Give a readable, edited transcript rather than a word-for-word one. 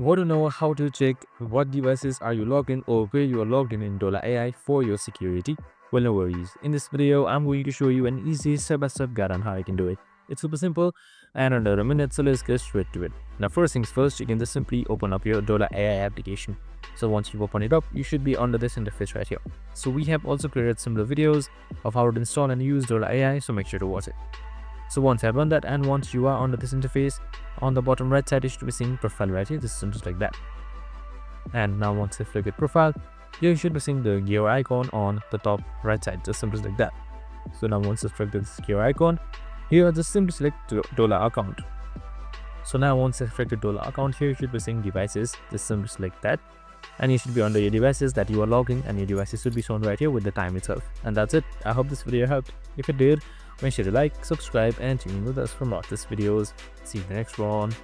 Want to know how to check what devices are you logged in or where you are logged in Dola AI for your security? Well, no worries. In this video, I'm going to show you an easy step-by-step guide on how you can do it. It's super simple and under a minute, so let's get straight to it. Now, first things first, you can just simply open up your Dola AI application. So once you open it up, you should be under this interface right here. So we have also created similar videos of how to install and use Dola AI, so make sure to watch it. So once I've done that and once you are under this interface, on the bottom right side you should be seeing profile right here, just like that. And now once you click at profile, here you should be seeing the gear icon on the top right side, just simply like that. So now once you click this gear icon, here just simply select Dola account. So now once you select the Dola account, here you should be seeing devices, just simply select that. And you should be under your devices that you are logging, and your devices should be shown right here with the time itself. And that's it. I hope this video helped. If it did, make sure to like, subscribe, and tune in with us for more of these videos. See you in the next one.